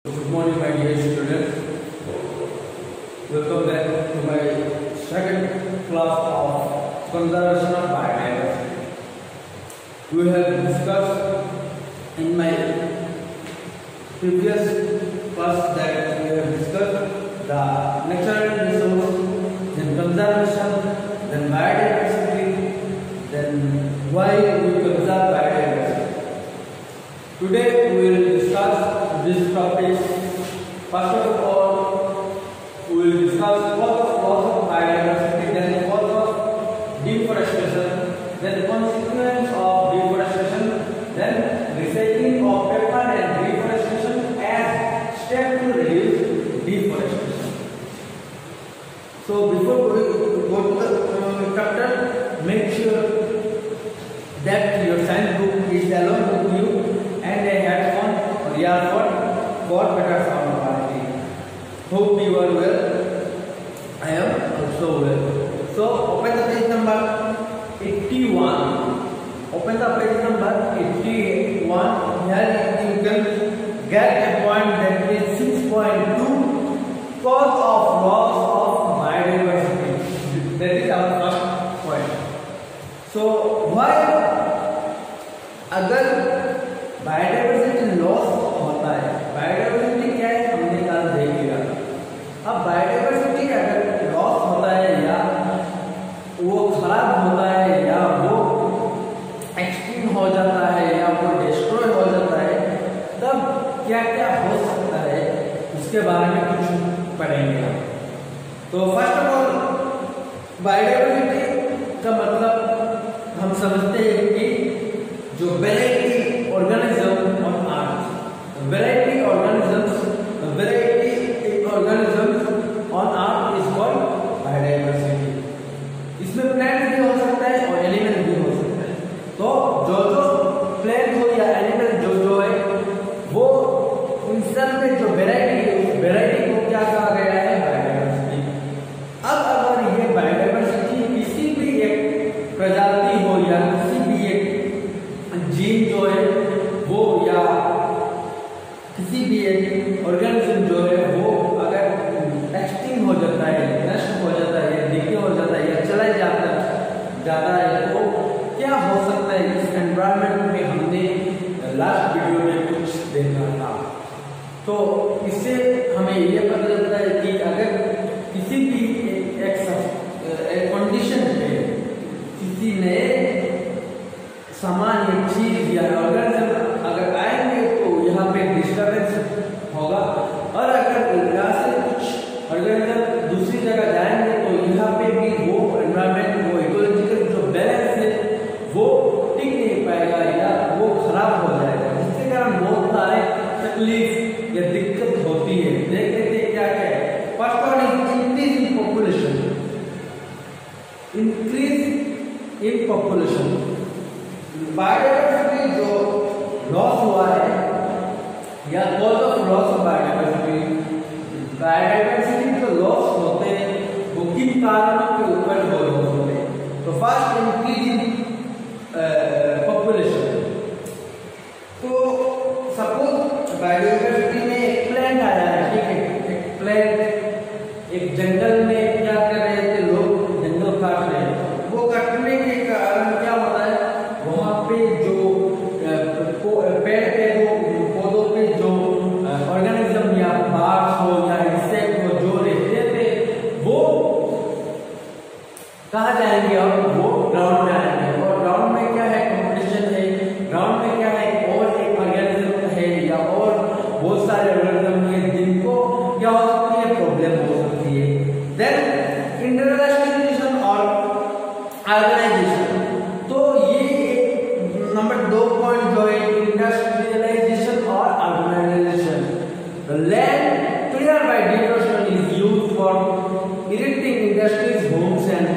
Good morning, my dear students. Welcome back to my second class of conservation of biodiversity. We have discussed in my previous class that we have discussed the natural resource, then conservation, then biodiversity, then why we conserve biodiversity. Today we will discuss this topic. First of all, we will discuss loss of biodiversity, then cause of deforestation, then consequence of deforestation, then recycling of paper and deforestation as step to reduce deforestation. So before we go to the chapter, make sure that your science book is along with you and a headphone or earphone for better sound quality. Hope you are well. I am also well. So open the page number 81. Open the page number 81. Here you can get a point that is 6.2 cause of loss of biodiversity. That is our first point. So why अगर biodiversity loss होता है, biodiversity क्या है हमने कल देख लिया। अब बायोडाइवर्सिटी अगर लॉस होता है या वो खराब होता है या वो एक्सटिंक्ट हो जाता है या वो डिस्ट्रॉय हो जाता है, तब क्या क्या हो सकता है उसके बारे में कुछ पढ़ेंगे। तो फर्स्ट ऑफ ऑल बायोडाइवर्सिटी का मतलब हम समझते हैं कि जो variety organism on earth, variety organisms on earth is called biodiversity. इसमें प्लांट भी हो सकता है और एनिमल भी हो सकता है। तो जो प्लांट हो या एनिमल जो है वो इंसान में जो वेराइटी है उस वेराइटी को क्या कहा गया है, बायोडाइवर्सिटी। अब अगर ये बायोडाइवर्सिटी किसी भी एक प्रजाति हो या किसी भी एक जीन जो है वो या किसी भी एक ऑर्गेनिज्म जो है वो अगर एक्सटिंक्ट हो जाता है, नष्ट हो जाता है या डिके हो जाता है या चला जाता है तो क्या हो सकता है। इस एनवायरनमेंट में हमने लास्ट वीडियो में कुछ देखा था, तो इससे हमें ये पता चलता है कि अगर किसी भी एक कंडीशन पे किसी नए सामान या चीज या ऑर्गेनिज्म अगर आएंगे तो यहाँ पे डिस्टर्बेंस होगा, और अगर यहाँ से कुछ ऑर्गेनिज्म दूसरी जगह जाएंगे तो यहाँ पे भी वो एनवायरनमेंट, वो इकोलॉजिकल जो बैलेंस है वो टिक नहीं पाएगा या वो खराब हो जाएगा, जिसके कारण बहुत सारे तकलीफ या दिक्कत होती है। देख लेते हैं क्या क्या है। First one is increase in population. Increase in population, biodiversity जो लॉस हुआ है या cause of loss of biodiversity जो लॉस होते हैं वो किन कारणों के ऊपर होते हैं। तो फर्स्ट इंक्रीज इन पॉपुलेशन। तो सपोज बायोडाइवर्सिटी में एक प्लांट आया है, ठीक है, एक प्लांट एक जंगल में क्या कर रहे थे लोग, जंगल काट रहे हैं, वो काटने के कारण क्या होता है वहां पे जो पेड़ पे पौधों पे जो ऑर्गेनिज्म या बार्ड्स हो या इंसेक्ट हो जो रहते थे वो कहाँ जाएंगे, और वो ग्राउंड में आएंगे। और ग्राउंड में क्या है, कंपटीशन है, ग्राउंड में क्या है और एक ऑर्गेनिज्म है या और बहुत सारे ऑर्गेनिज्म है जिनको क्या हो सकती है, प्रॉब्लम हो सकती है। देन इंडस्ट्रियलाइजेशन और ऑर्गेनाइजेशन। तो ये नंबर 2 पॉइंट जो है इंडस्ट्रियलाइजेशन और urbanization. The land cleared by deforestation is used for erecting industries, homes and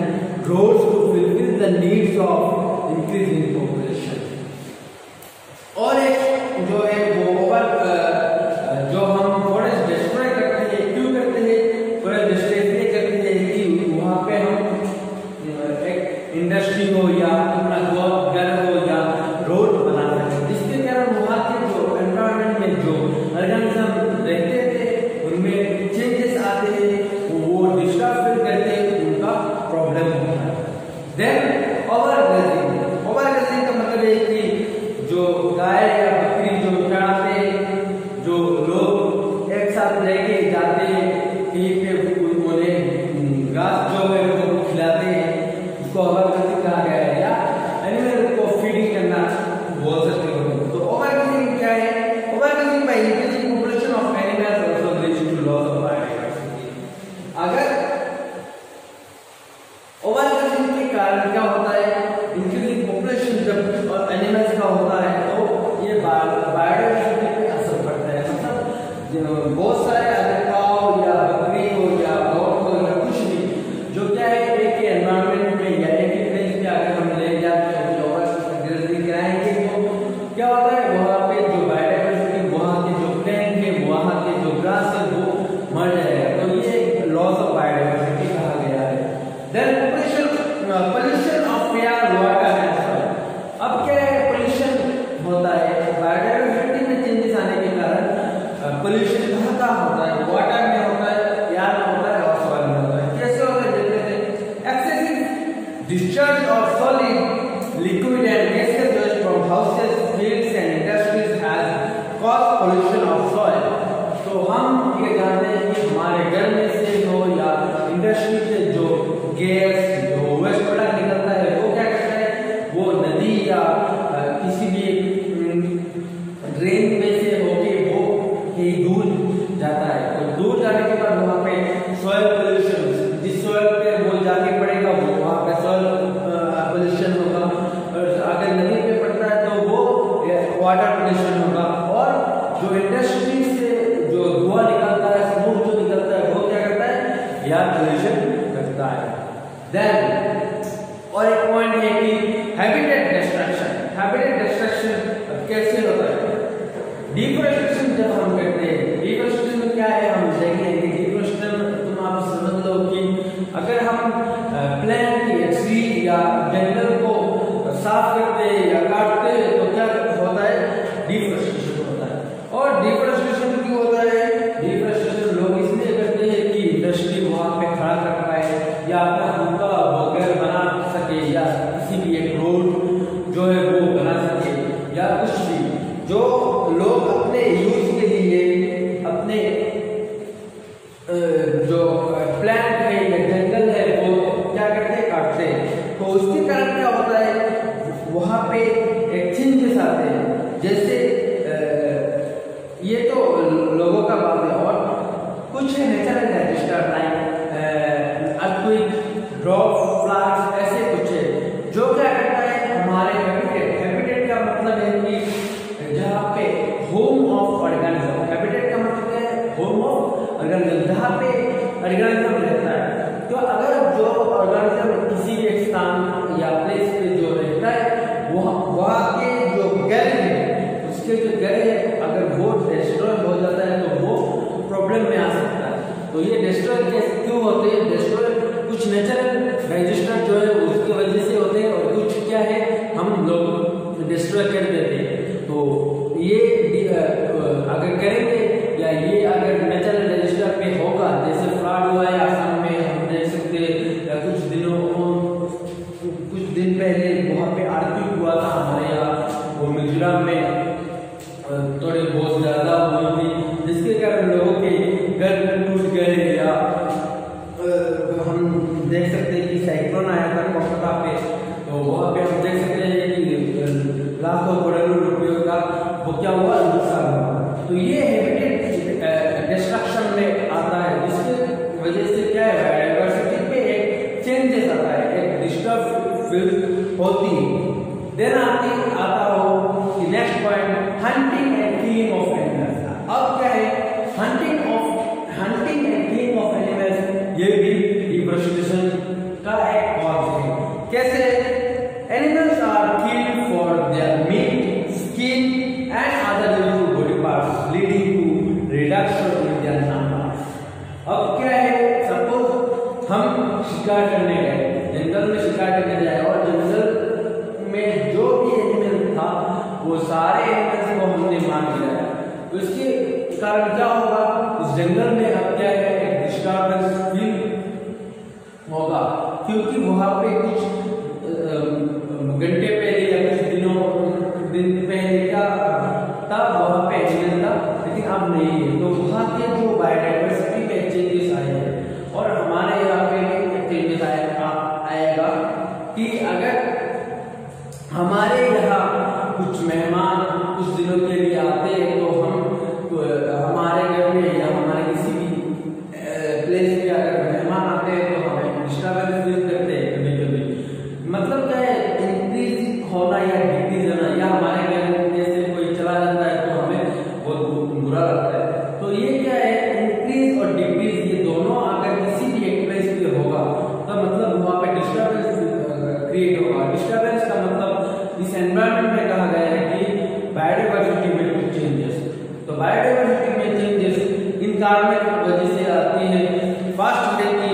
roads to fulfill the needs of increasing population. और एक जो है वो जो हम फॉरेस्ट डिस्ट्रॉय करते हैं, क्यों करते हैं, फॉरेस्ट डिस्ट्रॉय इसलिए करते हैं कि वहाँ पे हम एक इंडस्ट्री हो या अपना घर हो या रोड बना सकते हैं, जिसके कारण वहाँ के जो एनवायरनमेंट में जो ऑर्गेनिज्म बहुत सारे अगर काव या बकरी हो या गोट हो या कुछ भी जो क्या है एक ही एनवायरमेंट में या एक ही प्लेस पे अगर हम ले जाते हैं तो ग्रेजरिंग कराएंगे तो क्या होता है वहाँ पे जो बायोडाइवर्सिटी वहाँ के जो प्लांट है वहाँ के जो ग्रास है वो मर जाएगा। तो ये लॉस ऑफ बायोडाइवर्सिटी कहा गया है। Then pollution of air water and soil. अब क्या है पोल्यूशन होता है बायोडाइवर्सिटी में चेंजेस आने के कारण पोल्यूशन कहाँ होता है, वाटर में होता है, एयर में होता है और सॉइल में होता है। कैसे होता है देखते हैं। Excessive discharge of solid liquid and gases waste from houses fields and industries has caused pollution of soil. तो हम ये जानते हैं कि हमारे घर में से हो या इंडस्ट्री से जो गैस जो वेस्ट प्रोडक्ट निकलता है वो क्या करता है वो नदी या किसी भी ड्रेन में से होके वो कहीं दूर जाता है। तो दूर जाने के बाद वहाँ पे सॉइल पोल्यूशन, जिस सॉइल पे वो जाके पड़ेगा वो वहाँ पे सॉइल पोल्यूशन होगा। और अगर नदी पे पड़ता है तो वो वाटर पोल्यूशन होगा। और जो इंडस्ट्री से जो धुआं निकलता है, स्मोक जो निकलता है वो क्या करता है एयर पोल्यूशन करता है। देन और एक पॉइंट है कि हैबिटेट डिस्ट्रक्शन। हैबिटेट डिस्ट्रक्शन कैसे होता है। डिफोरेस्टेशन जब हम करते हैं, डिफोरेस्टेशन में क्या है हम देखेंगे। डिफोरेस्टेशन तुम आप समझ लो कि अगर हम प्लांट या ट्री या जंगल को साफ करते हैं या काटते हैं तो क्या होता है डिफोरेस्टेशन होता है। और डिफोरेस्टेशन क्यों होता है, डिफोरेस्टेशन लोग इसलिए करते हैं कि इंडस्ट्री वहाँ पे खड़ा कर पाए या अपना खुद का घर बना सके या किसी भी एक रोड जो है वो बना सके या कुछ भी जो लोग अपने यूज के लिए अपने जो प्लांट है या जंगल है वो क्या करते हैं काटते हैं। तो उसके कारण क्या होता है वहाँ पे एक चेंजेस आते हैं। जैसे ये तो लोगों का बात है और कुछ natural disaster like earthquake, drop, floods ऐसे कुछ है जो क्या करता है हमारे हैबिटेट का मतलब है कि जहाँ पे होम ऑफ ऑर्गेनिज्म। हैबिटेट का मतलब क्या है होम ऑफ ऑर्गेनिज्म, जहाँ पे ऑर्गेनिज्म रहता है। तो अगर जो ऑर्गेनिज्म किसी एक स्थान या प्लेस पे जो रहता है वहाँ के जो घर है उसके जो घर है अगर वो डिस्ट्रॉय हो जाता है तो वो प्रॉब्लम में आ सकता है। तो ये डिस्ट्रॉय क्यों होते हैं, डिस्ट्रॉय कुछ नेचुरल डिजास्टर जो है उसकी वजह से होते हैं और कुछ क्या है हम लोग डिस्ट्रॉय कर देते हैं। तो ये अगर करेंगे या ये अगर नेचुरल डिजास्टर पे होगा जैसे फ्लड हुआ है आसाम में हम देख सकते हैं या कुछ दिन पहले वहाँ पे अर्थक्वेक हुआ था हमारे यहाँ वो मिजोरम में थोड़ी बहुत ज्यादा हुई थी जिसके कारण लोगों के घर टूट गए या हम देख सकते हैं कि साइक्लोन आया था कोलकाता पे। तो वहाँ पे हम देख सकते हैं कि लाखों करोड़ों रुपयों का वो क्या हुआ नुकसान हुआ। तो ये हैबिटेट डिस्ट्रक्शन में आता है जिसके वजह से क्या है बायोडाइवर्सिटी पे एक चेंजेस आता है, एक डिस्टर्ब फील होती है। देन आता हो कि next point hunting and killing of animals. अब क्या है hunting and killing of animals, ये भी डिफोरेस्टेशन का एक कॉज है। कैसे animals are killed for their meat, skin and other useful body parts leading to reduction in their numbers. अब क्या है सपोज हम शिकार करने गए, जंगल में शिकार करने जाए और जंगल में जो भी एनिमल था वो सारे एनिमल्स को हमने मार दिया है। तो इसके कारण क्या होगा उस जंगल में अब क्या है एक डिस्टर्बेंस फील होगा क्योंकि वहां पे कुछ घंटे पहले या कुछ दिन पहले क्या तब वहां पे एनिमल था लेकिन अब नहीं है। तो वहां के जो बायोडाइवर्सिटी में चेंजेस आए हैं और हमारे यहाँ पे चेंजेस आएगा कि अगर हमारे यहाँ कुछ मेहमान कुछ दिनों के लिए आते हैं तो हम हमारे घर में या हमारे किसी भी प्लेस पे अगर मेहमान आते हैं तो हमें डिस्टर्बेंस फील करते हैं कभी कभी। मतलब क्या है इंक्रीज होना या डिक्रीज होना या हमारे घर में से कोई चला जाता है तो हमें बहुत बुरा लगता है। तो ये कारण की वजह से आती है। फर्स्ट है कि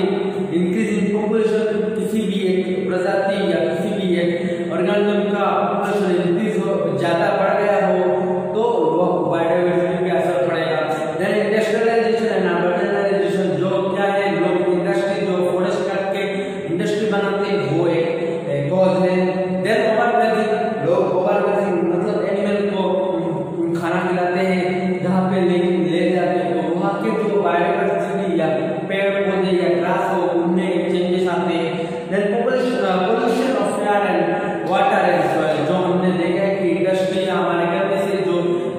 इंक्रीज इन पॉपुलेशन, किसी भी एक प्रजाति या किसी भी एक ऑर्गेनिज्म का पॉपुलेशन इंक्रीज हो, ज्यादा बढ़ गया हो तो वो बायोडाइवर्सिटी पे असर पड़ेगा। देन इंडस्ट्रियलाइजेशन एंड अर्बनाइजेशन, जो क्या है लोग इंडस्ट्री जो फॉरेस्ट काट के इंडस्ट्री बनाते हैं वो एक कॉज है। देन ओवरग्रेजिंग, लोग ओवरग्रेजिंग मतलब एनिमल को खाना खिलाते हैं, जहाँ पे ले जाते हैं तो वहाँ के जो बायोडाइवर्सिटी या पेड़ पौधे या ग्रास हो उनमें चेंजेस आते हैं। Then pollution of air and water and soil, जो हमने देखा है कि इंडस्ट्री हमारे घर में से जो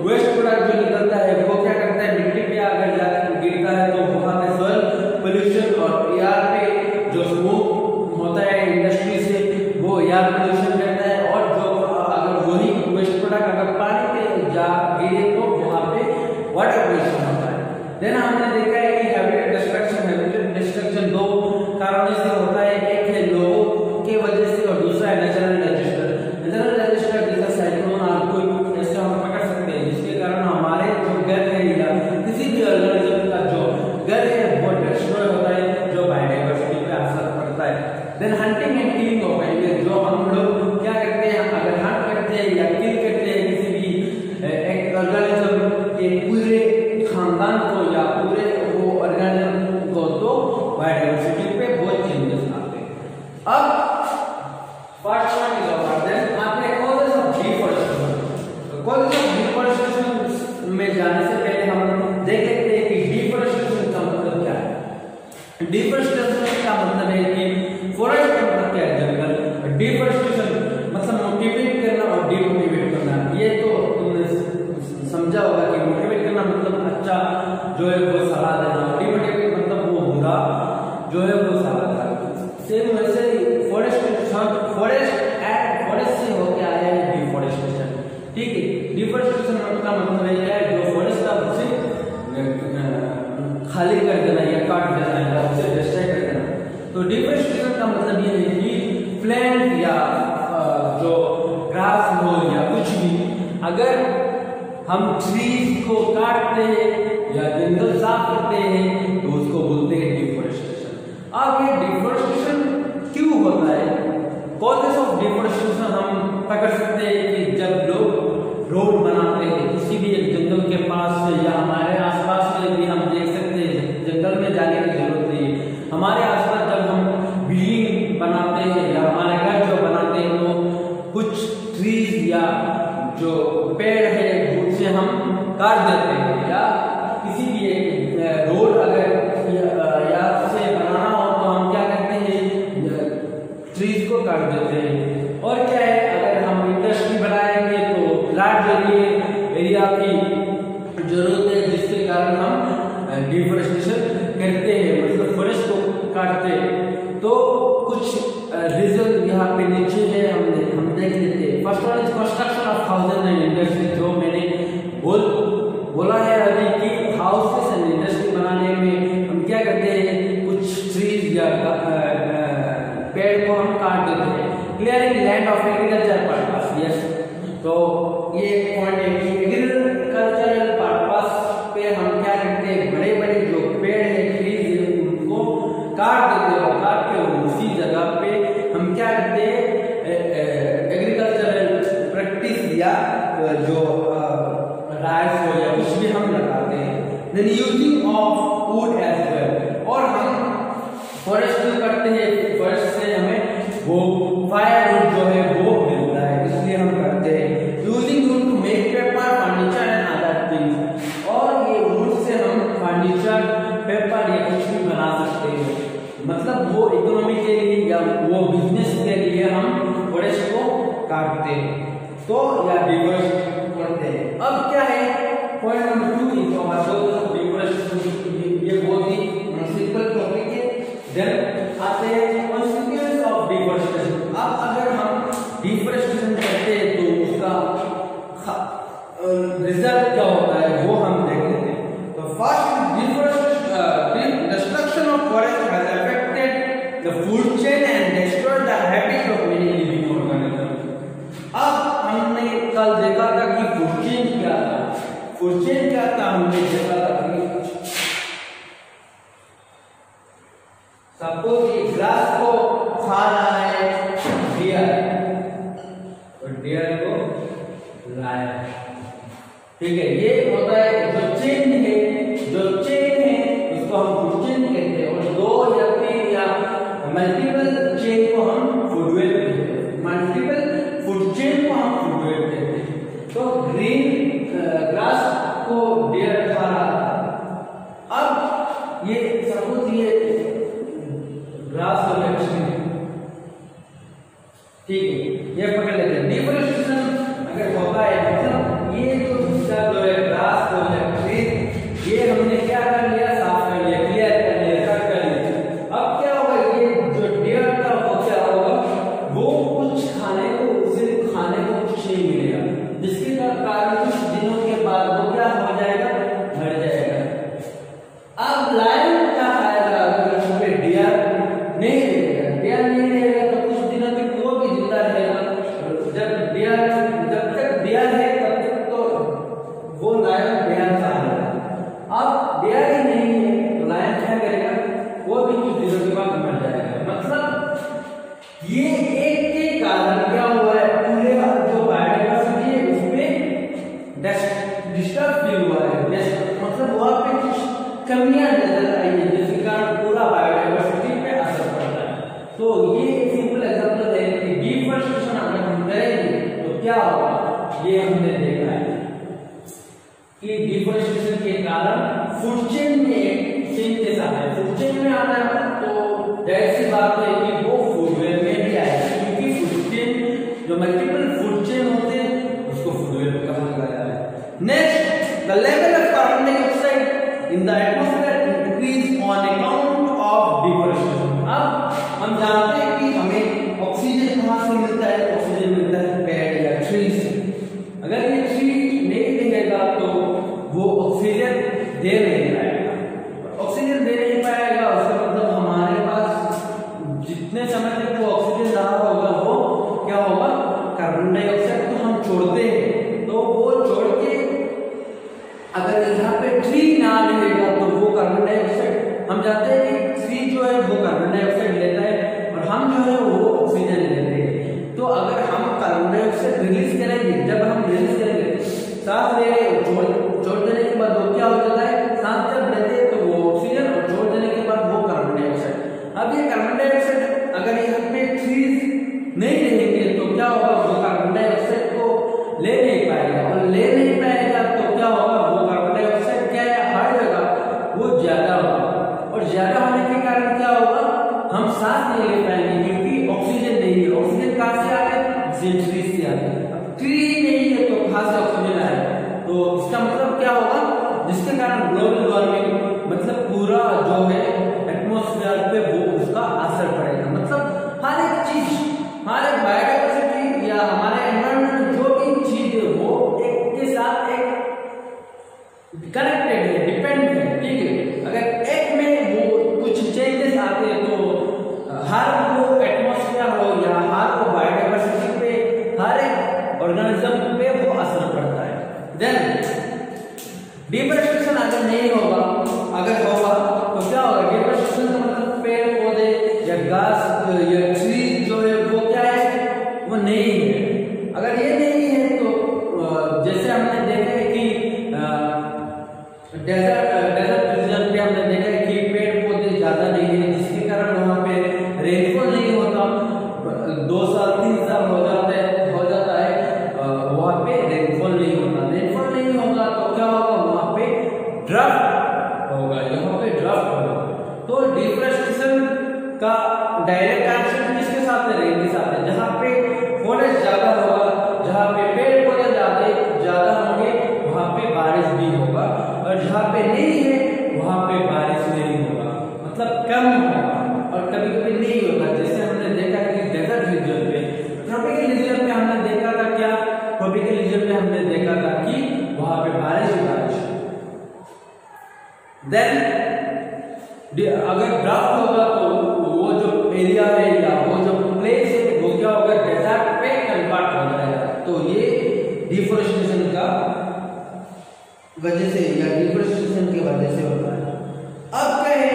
वेस्ट प्रोडक्ट जो निकलता है वो क्या करता है, मिट्टी पे अगर जाकर गिरता है तो वहाँ पे सॉइल पोल्यूशन और एयर पे जो स्मोक होता है इंडस्ट्री से वो एयर पोल्यूशन करता है। और जो अगर वही वेस्ट प्रोडक्ट अगर पानी पे जा गिरे तो वहाँ पे वाटर पोल्यूशन होता है। देन हमने देखा है कि हैबिटेट डिस्ट्रक्शन दो कारणों से होता है, एक है लोगों के वजह से और दूसरा है नेचुरल डिजास्टर। नेचुरल डिजास्टर जैसे साइक्लोन, अर्थक्वेक ऐसे हम पकड़ सकते हैं जिसके कारण हमारे जो घर है या किसी भी ऑर्गेनिज्म का जो घर है वो डिस्ट्रॉय होता है, जो बायोडाइवर्सिटी पे असर पड़ता है। Then hunting and killing of animal, जो हम लोग क्या करते हैं अगर हंट करते हैं या किल करते हैं किसी भी एक ऑर्गेनिज्म के पूरे खानदान को या पूरे वो ऑर्गेनिज्म को तो बायोडाइवर्सिटी पे बहुत चेंजेस आते हैं। अब पार्ट 1 इज ओवर। देन आपने causes of deforestation, causes of deforestation में जाने से पहले हम देख लेते हैं कि डिफॉरेस्टेशन का मतलब क्या है। डिफॉरेस्टेशन का मतलब है कि फॉरेस्ट का मतलब क्या है, जंगल। डिफॉरेस्टेशन मतलब मोटिवेट करना और डिमोटिवेट करना। ये तो तुमने समझा होगा कि मोटिवेट करना मतलब अच्छा जो है वो सलाह देना, डिमोटिवेट मतलब वो बुरा जो है वो सलाह देना। सेम वैसे ही फॉरेस्ट से होके आया है डिफॉरेस्टेशन, ठीक है। डिफॉरेस्टेशन का मतलब है क्या है, जो फॉरेस्ट का उसे खाली कर देना या काट देना या उसे डिस्ट्रॉय कर देना। तो डिफॉरेस्टेशन का मतलब ये है कि प्लांट या जो ग्रास हो या कुछ भी, अगर हम ट्रीज को काटते हैं या जंगल साफ करते हैं तो उसको बोलते हैं डिफॉरेस्टेशन। अब ये डिफॉरेस्टेशन क्यों होता है, कॉजेस ऑफ डिफॉरेस्टेशन हम पकड़ सकते हैं कि जब लोग रोड बनाते हैं किसी भी एक जंगल के पास से या हमारे आसपास में भी हम देख सकते हैं, जंगल में जाने की जरूरत नहीं है। हमारे आसपास जब हम बिल्डिंग बनाते हैं या हमारे घर जो बनाते हैं तो कुछ ट्रीज या जो पेड़ है उनसे हम काट देते हैं, या किसी भी एक रोड अगर या उसे बनाना हो तो हम क्या करते हैं, ट्रीज को काट देते हैं। और क्या है, अगर हम इंडस्ट्री बनाएंगे तो लार्ज एरिया की जरूरत है, जिसके कारण हम डिफॉरेस्टेशन करते हैं, मतलब फॉरेस्ट को काटते हैं। तो कुछ रीजन यहाँ पे नीचे है, हम देख लेते हैं। First one is construction of houses and industry, जो मैंने बोला है अभी कि हाउसेस एंड इंडस्ट्री बनाने में हम क्या करते हैं, कुछ ट्रीज या पेड़ को हम काट देते हैं। Clearing land of agriculture purpose, yes, तो ये पॉइंट है कि एग्रीकल्चरल पर्पस पे हम क्या करते हैं, बड़े बड़े जो पेड़ है ट्रीज है उनको काट देते हैं, काट के उसी जगह पे हम क्या करते हैं, एग्रीकल्चरल प्रैक्टिस या जो राइस हो या कुछ भी हम लगाते हैं। Then using of wood as well, और हम फॉरेस्ट भी करते हैं, फॉरेस्ट से हमें वो फायरवुड जो है वो मिलता है, इसलिए हम करते हैं। Using wood to make paper, furniture and other things, और ये वुड से हम फर्नीचर, पेपर या कुछ भी बना सकते हैं, मतलब वो इकोनॉमी के लिए या वो बिजनेस के लिए हम फॉरेस्ट को काटते हैं तो या डिफॉरेस्ट करते हैं। अब क्या है, point number 2 is of deforestation. ये बहुत ही सिंपल टॉपिक है। देन आते हैं कॉन्सिक्वेंस ऑफ डिफॉरेस्टेशन। अब अगर हम डिफॉरेस्टेशन करते हैं तो उसका रिजल्ट क्या होता है वो हम देख लेते हैं। तो first, destruction of forest has affected the food chain and destroyed the habit of many living organism. अब हमने कल देखा था कि फूड चेन क्या था, फूड चेन क्या था, हमने देखा था कि अब डेयर ही नहीं है तो लायन क्या करेगा, वो भी कुछ दिनों के बाद मर जाएगा। मतलब ये एक के कारण क्या हुआ है, पूरे जो बायोडाइवर्सिटी है उसमें डिस्टर्ब फील हुआ है, मतलब वहां पे कुछ कमियां नजर आई है जिसके कारण पूरा बायोडाइवर्सिटी पे असर पड़ता है। तो ये सिंपल एग्जांपल है कि डिफॉरेस्टेशन अगर हम करेंगे तो क्या होगा, ये हमने देखा है कि डिफॉरेस्टेशन के कारण फूड चेन में चेंजेस आता है। फूड चेन में आता है तो जाहिर सी बात है कि वो फूडवेयर में भी आएगा, क्योंकि फूड चेन जो मल्टीपल फूड चेन होते हैं उसको फूडवेयर में कहा जाता है। Next, the level of carbon dioxide in the atmosphere increase on account of deforestation. अब हम जानते हैं कि हमें ऑक्सीजन कहां से मिलता है, ऑक्सीजन मिलता है पेड़ या ट्री से। अगर ये ट्री नहीं मिलेगा तो वो ऑक्सीजन दे नहीं पाएगा, ऑक्सीजन दे नहीं पाएगा उसका मतलब हमारे पास जितने समय तक वो ऑक्सीजन रहा होगा वो क्या होगा, कार्बन डाइऑक्साइड को हम छोड़ते हैं तो वो छोड़ के अगर यहाँ पे ट्री ना मिलेगा तो वो कार्बन डाइऑक्साइड, हम जानते हैं कि ट्री जो है वो कार्बन डाइऑक्साइड लेता है और हम जो है वो ऑक्सीजन लेते हैं। तो अगर हम कार्बन डाइऑक्साइड रिलीज करेंगे, जब हम रिलीज करेंगे सांस ले रहे छोड़ देने के बाद वो क्या हो जाता है, सांस जब लेते हैं तो वो ऑक्सीजन और छोड़ देने के बाद वो कार्बन डाइऑक्साइड। अब ये कार्बन डाइऑक्साइड अगर यहाँ पे ट्रीज नहीं रहेंगे तो क्या होगा, वो कार्बन डाइऑक्साइड को ले नहीं पाएगा और ले नहीं पाएगा तो क्या होगा, वो कार्बन डाइऑक्साइड क्या है, हर जगह वो ज्यादा होगा और ज्यादा होने के कारण क्या होगा, हम सांस नहीं ले पाएंगे क्योंकि ऑक्सीजन नहीं है। ऑक्सीजन कहां से आ गया, ट्री से आ गया। ट्री नहीं है तो कहां से ऑक्सीजन आएगा, तो इसका मतलब क्या होगा, जिसके कारण ग्लोबल वार्मिंग मतलब पूरा जो है एटमॉस्फेयर पे वो उसका असर पड़ेगा। मतलब हर एक चीज, हमारे बायोडाइवर्सिटी या हमारे एनवायरनमेंट में जो भी चीज है वो एक के साथ एक कनेक्टेड है, डिपेंड है, ठीक है। अगर एक में वो कुछ चेंजेस आते हैं तो हर वो एटमॉस्फेयर हो या हर वो बायोडाइवर्सिटी पे, हर एक ऑर्गेनिज्म पे वो असर पड़ता है। देन डिफॉरेस्टेशन अगर नहीं होगा, अगर होगा तो क्या होगा, डिफॉरेस्टेशन का मतलब पेड़ पौधे या घास या ट्री जो है वो क्या है, वो नहीं है। अगर ये नहीं है तो जैसे हमने देखा है कि डेजर्ट रीजन पे हमने देखा है कि पेड़ पौधे ज्यादा नहीं है, जिसके कारण वहां पे रेनफॉल नहीं होता, 2 साल 3 साल हो जाता है वहां पे रेनफॉल नहीं होता। रेनफॉल नहीं होगा तो क्या होगा, वहां पे ड्राफ्ट होगा, यहाँ पे ड्राफ्ट होगा। तो डिफॉरेस्टेशन का डायरेक्ट कनेक्शन किसके साथ है, रेन के साथ है। जहाँ पे फॉरेस्ट ज्यादा होगा, जहाँ पे पेड़ पौधे ज्यादा होंगे वहां पे बारिश भी होगा और जहाँ पे नहीं है वहां पे बारिश नहीं होगा, मतलब कम होगा और कभी कभी नहीं होगा। जैसे हमने देखा है कि डेजर्ट रीजन पे, ट्रॉपिकल रीजन में हमने देखा था क्या, ट्रॉपिकल रीजन में हमने देखा था कि वहां पे बारिश ही बारिश। देन अगर ड्राफ्ट होगा तो वो जो एरिया है या वो जो प्लेस है वो क्या होगा, डेजर्ट पे कन्वर्ट हो जाएगा। तो ये डिफॉरेस्टेशन का वजह से या डिफॉरेस्टेशन की वजह से होता है। अब क्या है,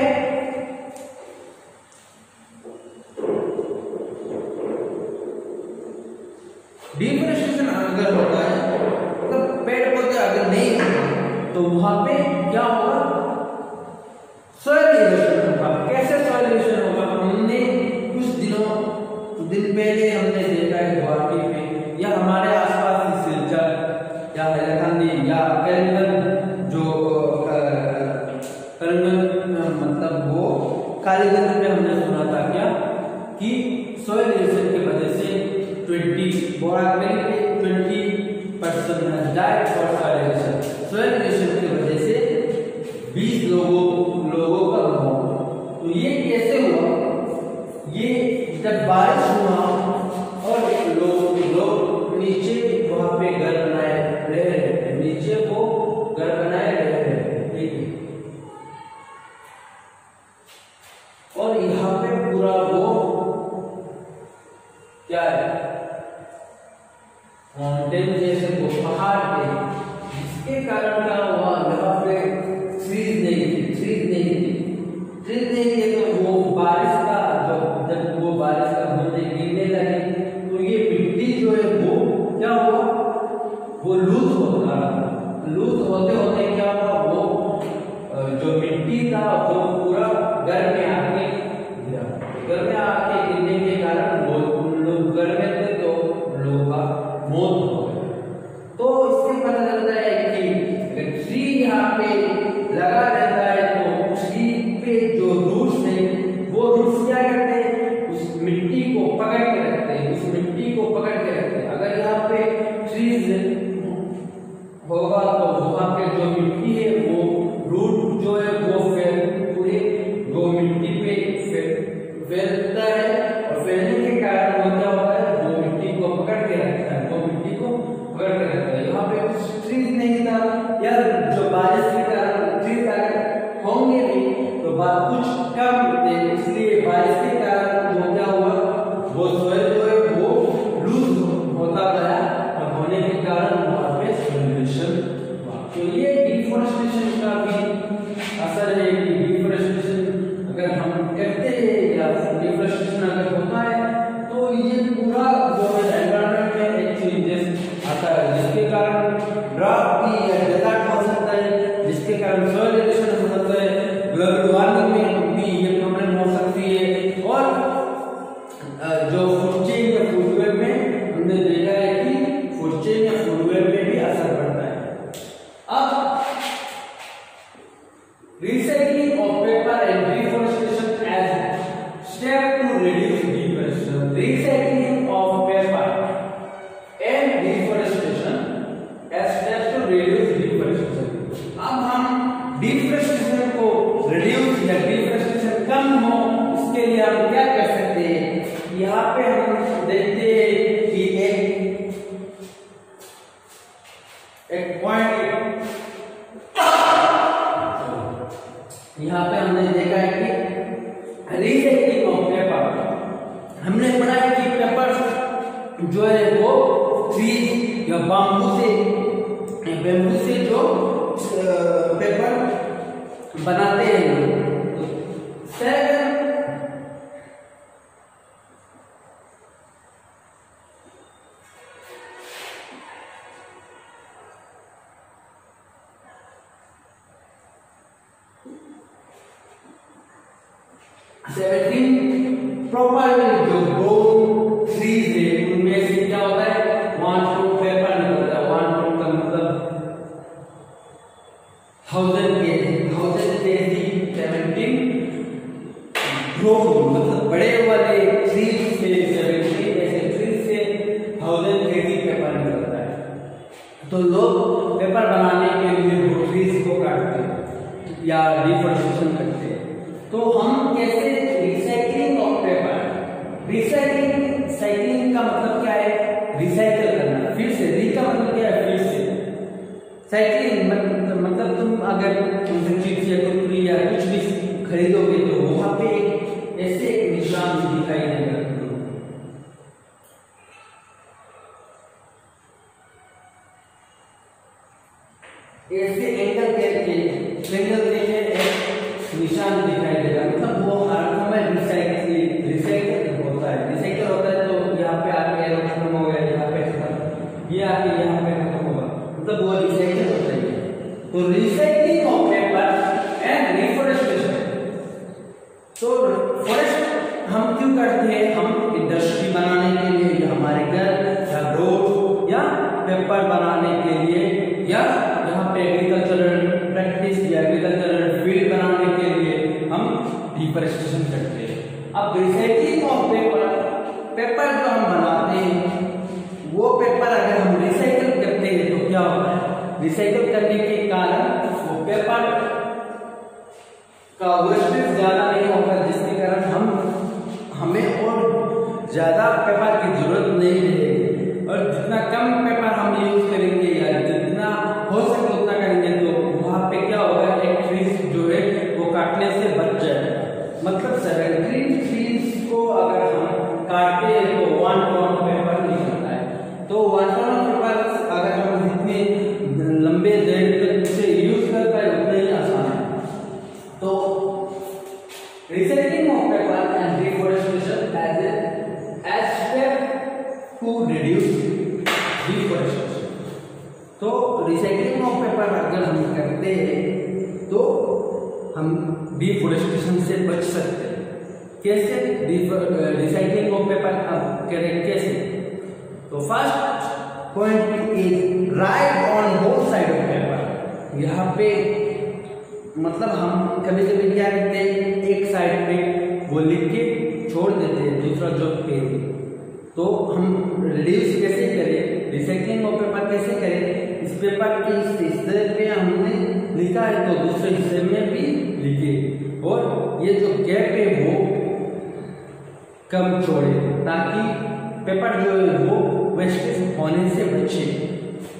डिफॉरेस्टेशन अगर होता है मतलब पेड़ पौधे अगर नहीं होंगे तो वहां पे क्या होगा, सॉइल इरोजन होगा। कैसे सॉइल इरोजन होगा, हमने कुछ दिन पहले हमने देखा है गुवाहाटी में या हमारे आसपास की सिलचर या हैदराबाद या करीबन जो मतलब वो कालीगंज में हमने सुना था क्या कि सॉइल इरोजन की वजह से 20% has died for soil erosion। soil erosion की वजह से 20 लोगों का मौत। तो ये कैसे हुआ, ये जब बारिश हुआ और लोग नीचे वहां पे घर बनाए रह रहे थे, नीचे वो घर बनाए रह रहे थे, ठीक है। और यहाँ पे पूरा वो क्या है, माउंटेन जैसे वो पहाड़ थे, जिसके कारण क्या हुआ, यहाँ पे ट्रीज जो मिट्टी था वो पूरा घर में आके गिरा। घर में आके गिरने के कारण लोग घर में थे तो लोगों का मौत हो गया। तो इससे पता चलता है कि ट्री यहाँ पे लगा रहता है तो ट्री पे जो रूट्स है वो रूट्स क्या करते हैं, उस मिट्टी को पकड़ के रखते हैं, उस मिट्टी को पकड़ के रखते हैं। अगर यहाँ पे ट्रीज होगा तो वहाँ पे जो मिट्टी है वो रूट जो है वो पूरे वो मिट्टी पे फैलता है और फैलने के कारण वो क्या होता है, वो मिट्टी को पकड़ के रखता है, वो मिट्टी को पकड़ के रखता है। यहाँ पे कुछ ट्रीज नहीं था या जो बारिश के कारण ट्रीज अगर होंगे नहीं तो कुछ कम थे, इसलिए बारिश के कारण वो क्या हुआ, वो सोइल जो है वो लूज होता गया और होने के कारण वहाँ पे सॉल्यूशन हुआ। तो ये डिफॉरेस्टेशन का भी असर है कि डिफॉरेस्टेशन अगर हम करते हैं या डिफॉरेस्टेशन अगर होता है तो ये पूरा जो है एनवायरनमेंट में एक चेंजेस आता है, जिसके कारण ड्राफ्ट भी या डेजर्ट हो सकता है, जिसके कारण सॉइल इरोजन हो सकता है, ग्लोबल वार्मिंग में भी ये प्रॉब्लम हो सकती है। और जो फूड चेन या फूड वेब में हमने देखा है कि फूड चेन या फूड वेब में भी असर पड़ता है। अब recycling of paper and deforestation as step to reduce deforestation. Recycling of paper and deforestation as steps to reduce deforestation. अब हम deforestation को reduce या deforestation कम हो इसके लिए हम क्या कर सकते हैं, यहाँ पे हम देखते हैं कि एक पॉइंट यहाँ पे हमने देखा है कि रिसाइक्लिंग ऑफ पेपर, हमने पढ़ा है कि पेपर जो है वो ट्री या बैम्बू से जो पेपर बनाते हैं। प्रॉपर्ली जो ग्रोन ट्रीज है उनमें से क्या होता है, वन टू पेपर निकलता है। वन टू का मतलब 1000 kg 17 ग्रोन मतलब बड़े वाले ट्रीज से 17 ऐसे ट्रीज से 1000 kg पेपर निकलता है। तो लोग पेपर बनाने के लिए वो ट्रीज को काटते हैं या डिफॉरेस्टेशन करते हैं। तो हम कैसे रिसाइकलिंग ऑफ पेपर, साइक्लिंग का मतलब क्या है, रिसाइकल करना, फिर से री का मतलब क्या है, फिर से साइक्लिंग मतलब तुम अगर चिप्स या कुरकुरी या कुछ भी खरीदोगे तो वहां पे ऐसे एक निशान दिखाई देगा, ऐसे एंगल करके एक निशान दिखाई देगा, मतलब वो हर समय रिसाइकल होता है। तो यहाँ पे आके एरो खत्म हो गया, यहाँ पे खत्म, ये आके यहाँ पे खत्म होगा, मतलब वो रिसाइकल होता है। तो recycling of paper and reforestation. तो फॉरेस्ट हम क्यों करते हैं, हम इंडस्ट्री बनाने के लिए या हमारे घर या रोड या पेपर बनाने के लिए या यहाँ पे एग्रीकल्चरल प्रैक्टिस या एग्रीकल्चरल फील्ड बनाने के लिए हम डिफॉरेस्टेशन करते हैं। अब रिसाइकलिंग ऑफ पेपर जो हम बनाते हैं वो पेपर अगर हम रिसाइकल करते हैं तो क्या होता है, रिसाइकल करने के कारण वो पेपर का वेस्टेज ज्यादा नहीं होगा, जिसके कारण हमें और ज्यादा पेपर की जरूरत नहीं रहेगी और जितना कम पेपर हम यूज करेंगे या जितना हो सके उतना करेंगे तो वहां पे क्या होगा, एक ट्रीज जो है वो काटने से बच जाएगा। मतलब 17 ट्रीज को अगर हम काटते हैं तो 1 टन पेपर निकलता है। तो 1 टन पेपर अगर हम जितने लंबे देर तक उसे यूज कर पाए उतना ही आसान है। तो recycling of paper and deforestation as step to reduce deforestation. हम डिफोरेस्टेशन से बच सकते हैं। कैसे? रिसाइकलिंग ऑफ पेपर करें कैसे? तो first point is right on both side of paper. यहाँ पे मतलब हम कभी कभी क्या करते हैं, एक साइड पे वो लिख के छोड़ देते हैं, दूसरा जो पेज। तो हम रिड्यूस कैसे करें, रिसाइकलिंग ऑफ पेपर कैसे करें? इस पेपर के इस हिस्से पे हमने लिखा है तो दूसरे हिस्से में भी लिखे, और ये जो गैप है वो कम छोड़े, ताकि पेपर जो है वो वेस्टेज होने से बचे।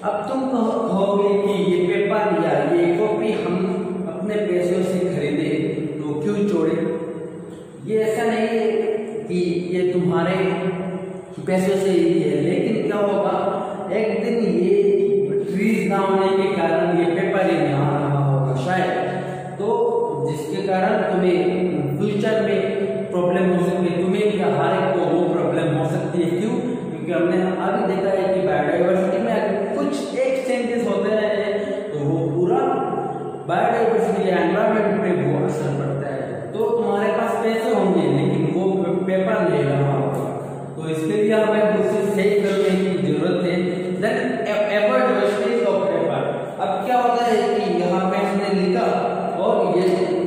अब तुम कहोगे कि ये पेपर या ये कॉपी हम अपने पैसों से खरीदे तो क्यों छोड़े? ये ऐसा नहीं है कि ये तुम्हारे पैसों से ही है, लेकिन क्या होगा, एक दिन ये ट्रीज ना होने के कारण ये पेपर ही नहीं आ रहा होगा शायद, तो जिसके कारण तुम्हें फ्यूचर में प्रॉब्लम हो सकती है, तुम्हें या हर एक को वो प्रॉब्लम हो सकती है। क्यों? क्योंकि हमने अभी देखा है कि बायोडाइवर्सिटी में अगर कुछ एक चेंजेस होते हैं तो वो पूरा बायोडाइवर्सिटी एनवायरनमेंट पे वो असर पड़ता है। तो तुम्हारे पास पैसे होंगे लेकिन वो पेपर ले रहा होगा, तो इसके लिए हमें उसे सही करने की जरूरत है। Then avoid wastage of paper. अब क्या होता है कि यहाँ पे हमने लिखा और ये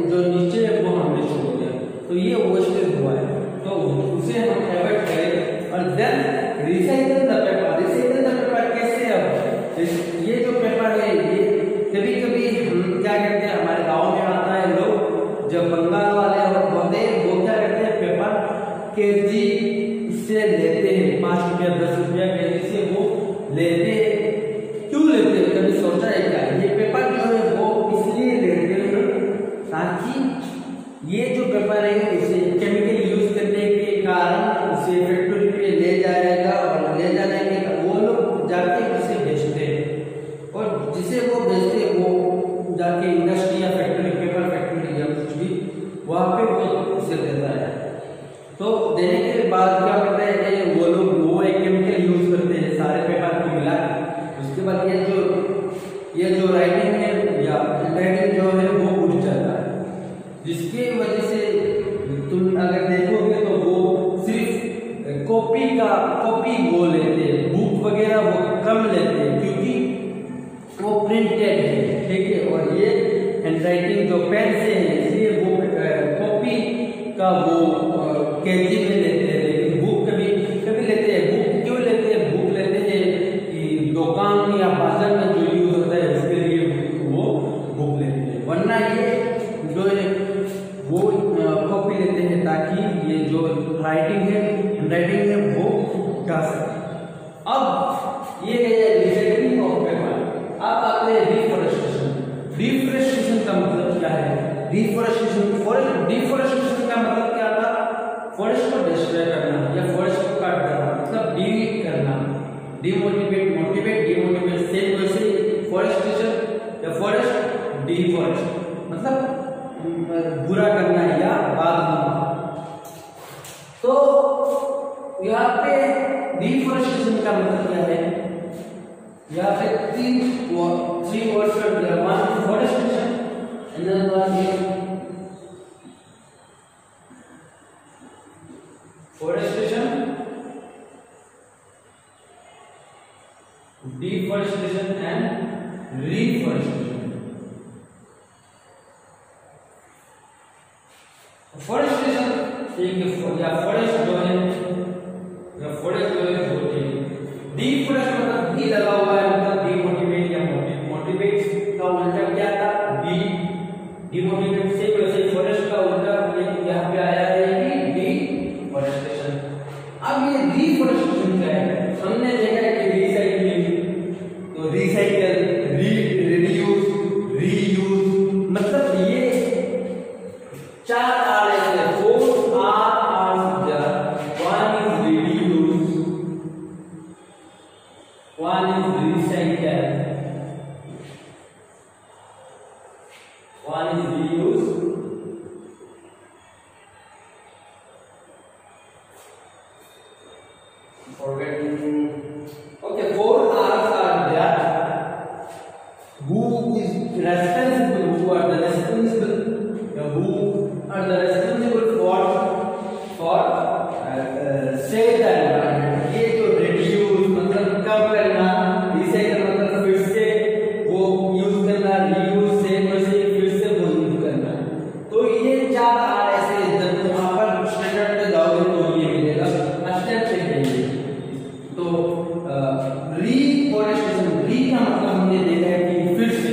जो नीचे है वो हमने छोड़ दिया, तो ये वेस्टेज हुआ है, तो उसे हम अवॉइड करें। और then recycle the paper. Recycle the paper कैसे? अब ये जो पेपर है ये कभी कभी हम क्या करते हैं, हमारे गाँव में आता है लोग, जब बंगाल वाले होते हैं वो क्या करते हैं, पेपर केजी से लेते हैं, 5 रुपया 10 रुपया केजी से वो लेते हैं। क्यों लेते हैं? कभी सोचा है क्या? ये पेपर जो है वो इसलिए लेते हैं ताकि ये जो पेपर है इसे केमिकल यूज करने के कारण उसे फैक्ट्री पे ले जाएगा, और ले जाने के वो लोग जाके उसे बेचते हैं, और जिसे वो बेचते हैं वो जाके इंडस्ट्री या फैक्ट्री, पेपर फैक्ट्री या कुछ भी, वहाँ पे वो उसे देता है। तो देने के बाद क्या करते हैं वो लोग, वो एक केमिकल यूज करते हैं सारे पेपर को मिला के। उसके बाद ये जो राइटिंग है या राइटिंग जो है वो उड़ जाता है, जिसकी वजह से तुम अगर देखोगे तो वो सिर्फ कॉपी वो लेते हैं, बुक वगैरह वो कम लेते हैं क्योंकि वो प्रिंटेड है, ठीक है। और ये हैंडराइटिंग जो पेन से है इसलिए वो कॉपी का वो केजी में लेते हैं, लेकिन बुक कभी लेते हैं। बुक क्यों लेते हैं? बुक लेते हैं कि दुकान या बाजार में जो यूज होता है उसके लिए वो बुक लेते हैं, वरना ये जो है वो कॉपी लेते हैं ताकि ये जो राइटिंग है वो गा सके। अब ये है रिसाइकलिंग ऑफ पेपर। अब आते हैं डिफोरेस्टेशन। डिफोरेस्टेशन का मतलब क्या है? डिफोरेस्टेशन का मतलब क्या था? फॉरेस्ट को डिस्ट्रॉय करना या फॉरेस्ट को काट देना, मतलब डिलीट करना। डिमोटिवेट, मोटिवेट, डिमोटिवेट, सेम वैसे फॉरेस्टेशन या फॉरेस्ट डिफॉरेस्ट मतलब बुरा करना या बागना। तो यहाँ पे डिफॉरेस्टेशन का मतलब क्या है? यहाँ पे three words are there. One is forestation, another one is forestation, deforestation and reforestation. Forestation या फॉरेस्ट जो है होती है। डिफॉरेस्ट मतलब डी लगा हुआ है, मतलब डिमोटिवेट या मोटिवेट का उल्टा क्या था? डिमोटिवेट से वैसे फॉरेस्ट का उल्टा यहाँ पे आया है कि डिफॉरेस्टेशन। अब ये डिफॉरेस्टेशन क्या है? हमने देखा है कि रिसाइकलिंग, तो रिसाइकल, रिड्यूस, रीयूज, मतलब ये 4 आर है। 4 are there. One is reduce, one is recycle, one is reuse, forgetting. Okay, 4 R's are there. Who is responsible? Who are the responsible बाद आर ऐसे जब तुम वहां पर स्टैंडर्ड पे जाओगे तो ये मिलेगा स्टेप से है। तो रीफॉरेस्टेशन, री का मतलब हमने देखा है कि फिर से,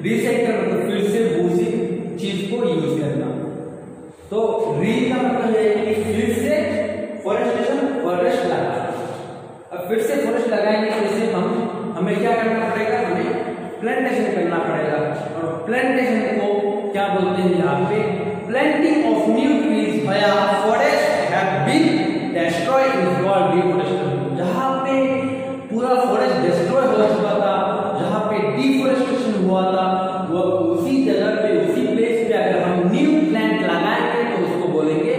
रीसाइकल मतलब फिर से उसी चीज को यूज करना। तो री का मतलब है कि फिर से फॉरेस्टेशन, फॉरेस्ट लगाना। अब फिर से फॉरेस्ट लगाएंगे तो इसे हमें क्या करना पड़ेगा, हमें प्लांटेशन करना पड़ेगा। और प्लांटेशन को क्या बोलते हैं यहाँ पे, planting of new trees via forest have been destroyed is called deforestation. जहाँ पे पूरा फॉरेस्ट डिस्ट्रॉय हो चुका था, जहाँ पे डिफॉरेस्टेशन हुआ था, वो उसी जगह पे, उसी प्लेस पे अगर हम न्यू प्लांट लगाएंगे तो उसको बोलेंगे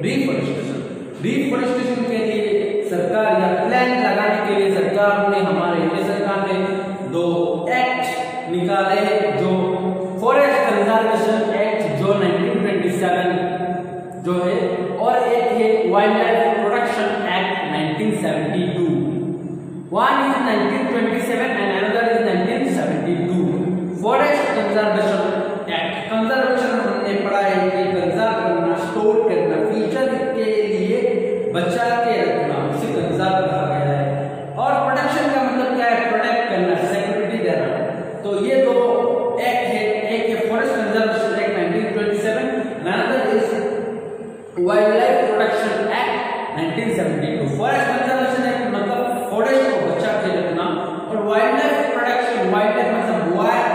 रिफॉरेस्टेशन। रिफॉरेस्टेशन के लिए सरकार या प्लांट लगाने के लिए सरकार ने, हमारे इंडिया सरकार ने 2 एक्ट निकाले हैं, जो फॉरेस्ट कंजर्वेशन एक्ट जो 1927 जो है, और एक है wild life protection act 1972। One is 1927 and another is 1972. Forest conservation act, conservation हमने पढ़ा है कि कंजर्व करना, स्टोर करना, फ्यूचर के लिए बचा के रखना, उसे कंजर्व कहा गया है। और प्रोटेक्शन का मतलब क्या है, प्रोटेक्ट करना, सिक्योरिटी देना। तो ये 2 एक्ट है, एक है forest conservation act 1927, another is wild life protection act 1972। Forest conservation act मतलब फॉरेस्ट को बचा के रखना, और wild life protection, wild life मतलब वाइल्ड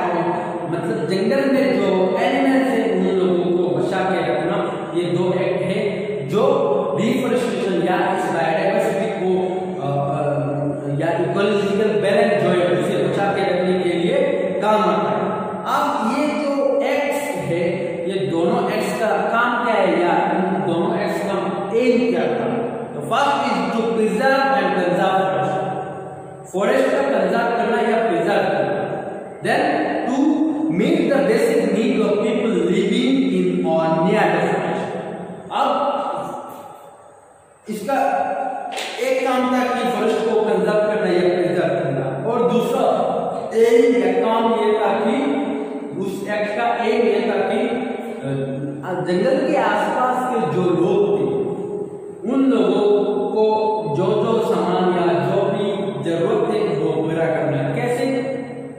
मतलब जंगल में जो एनिमल्स है उन लोगों को बचा के रखना। ये 2 एक्ट है जो डिफॉरेस्टेशन या इस बायोडाइवर्सिटी को या इकोलॉजिकल बैलेंस जो है उसे बचा के रखने के लिए काम आता है। अब ये जो एक्ट्स है, ये दोनों एक्ट्स का काम क्या है, या इन दोनों एक्ट्स का एम क्या था। तो first is to preserve and conserve forest का कंजर्व करना या प्रिजर्व करना। Then to meet the basic need of people living in और नियर द फॉरेस्ट। अब इसका एक काम था कि फॉरेस्ट को कंजर्व करना या प्रिजर्व करना, और दूसरा काम ये था कि उस एक्ट का एम ये था कि जंगल के आसपास के जो लोग थे उन लोगों को जो जो सामान या जो भी जरूरत है वो पूरा करना। कैसे,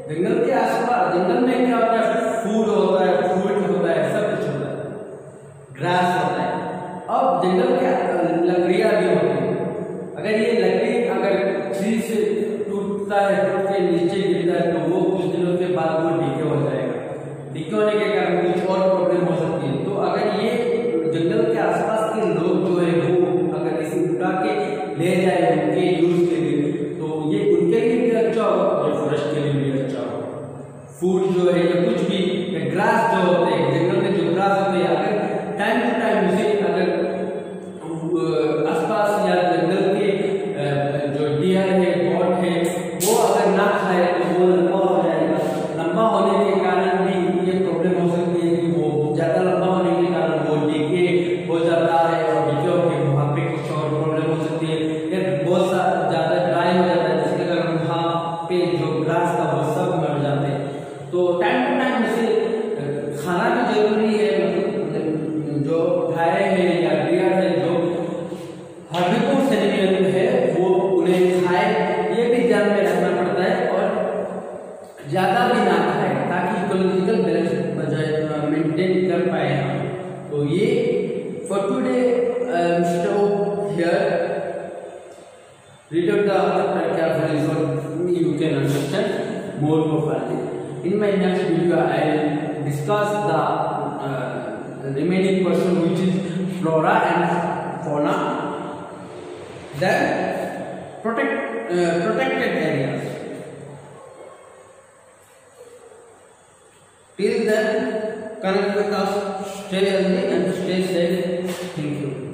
जंगल के आसपास, जंगल में क्या होता है, फूड होता है, फ्रूट होता है, सब कुछ होता है, ग्रास होता है। अब जंगल के लकड़ियां भी होती है। अगर ये लकड़ी अगर ट्री से टूटता है, टूट के नीचे गिरता है, तो वो कुछ दिनों के बाद वो डीके हो जाएगा। डीके होने के कारण कुछ और प्रॉब्लम हो सकती है। तो अगर ये जंगल के आसपास के लोग जो है वो अगर इसे उठा के ले जाए उनके यूज के लिए, तो ये उनके लिए भी अच्छा होगा और फॉरेस्ट के लिए भी अच्छा होगा। फूड जो है या कुछ भी ग्रास जो होते हैं, जंगल में जो ग्रास होते हैं, अगर टाइम टू टाइम उसे अगर आसपास या जंगल के जो डियर है, गॉड है, वो अगर ना खाए तो वो लंबा हो जाएगा। लंबा होने के कारण भी ये प्रॉब्लम हो सकती है कि वो ज्यादा लंबा होने के कारण वो डीके हो जाता है, और डीके होकर वहाँ पे कुछ और प्रॉब्लम हो सकती है, या बहुत सा ज्यादा ड्राई हो जाता है, जिसके कारण वहाँ पे जो ग्रास था वो सब मर जाते हैं। तो टाइम टू टाइम उसे खाना भी जरूरी है, जो गाय है या डियर है जो हर्बिवोरस एनिमल है वो उन्हें खाए, ये भी ध्यान में रखना पड़ता है, और ज्यादा भी ना खाए ताकि इकोलॉजिकल बैलेंस मेंटेन कर पाए। तो ये for today stop here, read out the chapter carefully so you can understand more properly. In my next video I will discuss the remaining portion, which is flora and fauna, then protected areas. Till then, connect with us, stay healthy and stay safe. Thank you.